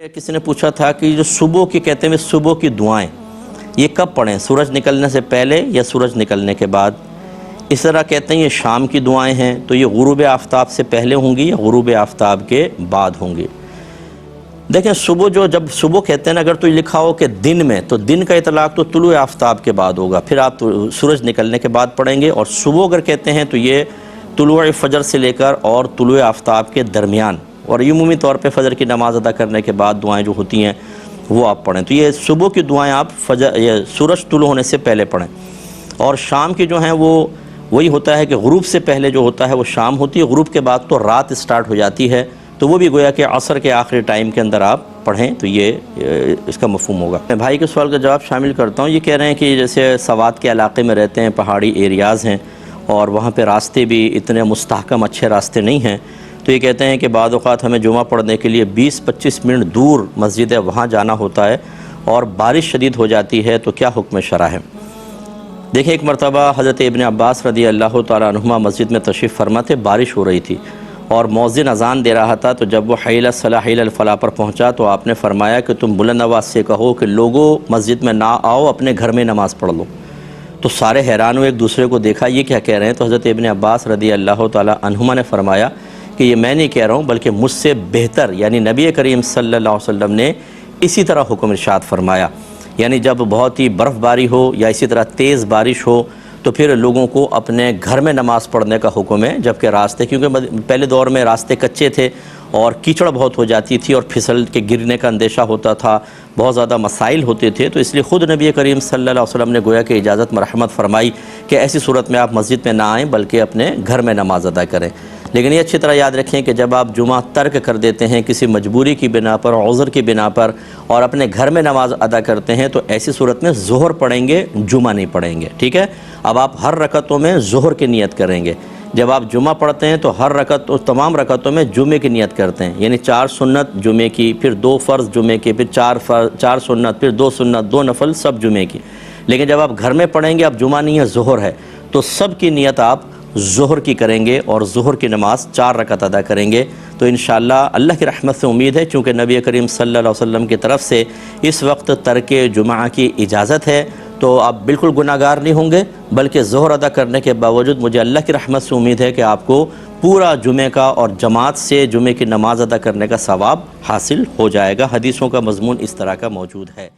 किसी ने पूछा था कि जो सुबह की कहते हैं सुबह की दुआएं ये कब पढ़ें, सूरज निकलने से पहले या सूरज निकलने के बाद। इस तरह कहते हैं ये शाम की दुआएं हैं तो ये गुरूब आफ्ताब से पहले होंगी या गुरूब आफ्ताब के बाद होंगी। देखें जब सुबह कहते हैं ना, अगर तो लिखा हो कि दिन में, तो दिन का इतलाक़ तो तुलू आफ्ताब के बाद होगा, फिर आप सूरज निकलने के बाद पढ़ेंगे। और सुबह अगर कहते हैं तो ये तुलू फजर से लेकर और तुलू आफ्ताब के दरमियान, और यूमुमी तौर पे फ़जर की नमाज़ अदा करने के बाद दुआएं जो होती हैं वो आप पढ़ें। तो ये सुबह की दुआएं आप ये सूरज तुलू होने से पहले पढ़ें। और शाम की जो हैं वो वही होता है कि गुरूब से पहले जो होता है वो शाम होती है, गुरूब के बाद तो रात स्टार्ट हो जाती है, तो वो भी गोया कि असर के आखिरी टाइम के अंदर आप पढ़ें, तो ये इसका मफ़हूम होगा। मैं भाई के सवाल का जवाब शामिल करता हूँ। ये कह रहे हैं कि जैसे सवात के इलाके में रहते हैं, पहाड़ी एरियाज़ हैं और वहाँ पे रास्ते भी इतने मुस्तहकम अच्छे रास्ते नहीं हैं, तो ये कहते हैं कि बाद औक़ात हमें जुमा पढ़ने के लिए 20-25 मिनट दूर मस्जिद है वहाँ जाना होता है और बारिश शदीद हो जाती है, तो क्या हुक्म शरअ है। देखिए, एक मरतबा हज़रत इब्न अब्बास रदी अल्लाह तआला अन्हुमा मस्जिद में तशरीफ़ फरमा थे, बारिश हो रही थी और मौज़िन अज़ान दे रहा था। तो जब वो हई अल सलाह हई अल फलाह पर पहुँचा तो आपने फ़रमाया कि तुम बुलंद आवाज़ से कहो कि लोगों मस्जिद में ना आओ, अपने घर में नमाज़ पढ़ लो। तो सारे हैरान हुए, एक दूसरे को देखा ये क्या कह रहे हैं। तो हज़रत इब्न अब्बास रदी अल्लाह तआला अन्हुमा ने फ़रमाया कि ये मैं नहीं कह रहा हूँ, बल्कि मुझसे बेहतर यानी नबी करीम सल्लल्लाहु अलैहि वसल्लम ने इसी तरह हुक्म इरशाद फरमाया। यानी जब बहुत ही बर्फ़बारी हो या इसी तरह तेज़ बारिश हो तो फिर लोगों को अपने घर में नमाज़ पढ़ने का हुक्म है, जबकि रास्ते, क्योंकि पहले दौर में रास्ते कच्चे थे और कीचड़ बहुत हो जाती थी और फिसल के गिरने का अंदेशा होता था, बहुत ज़्यादा मसाइल होते थे। तो इसलिए ख़ुद नबी करीम सल्लल्लाहु अलैहि वसल्लम ने गोया कि इजाज़त मरहमत फरमाई कि ऐसी सूरत में आप मस्जिद में ना आएँ बल्कि अपने घर में नमाज़ अदा करें। लेकिन ये अच्छी तरह याद रखें कि जब आप जुमा तर्क कर देते हैं किसी मजबूरी की बिना पर, उज़्र की बिना पर, और अपने घर में नमाज़ अदा करते हैं, तो ऐसी सूरत में ज़ोहर पढ़ेंगे, जुमा नहीं पढ़ेंगे। ठीक है, अब आप हर रकतों में ज़ोहर की नियत करेंगे। जब आप जुमा पढ़ते हैं तो हर रकत, तमाम रकतों में जुमे की नियत करते हैं, यानी 4 सुन्नत जुमे की, फिर 2 फ़र्ज़ जुमे की, फिर 4 सुन्नत, फिर 2 सुन्नत, 2 नफल, सब जुमे की। लेकिन जब आप घर में पढ़ेंगे, अब जुमा नहीं है ज़ोहर है, तो सब की नियत आप ज़ोहर की करेंगे और ज़ोहर की नमाज़ 4 रकत अदा करेंगे। तो इंशाअल्लाह अल्लाह की रहमत से उम्मीद है, चूँकि नबी करीम सल्लल्लाहु अलैहि वसल्लम की तरफ से इस वक्त तर्के जुमा की इजाज़त है, तो आप बिल्कुल गुनाहगार नहीं होंगे, बल्कि ज़ोहर अदा करने के बावजूद मुझे अल्लाह की रहमत से उम्मीद है कि आपको पूरा जुमे का और जमात से जुमे की नमाज़ अदा करने का सवाब हासिल हो जाएगा। हदीसों का मज़मून इस तरह का मौजूद है।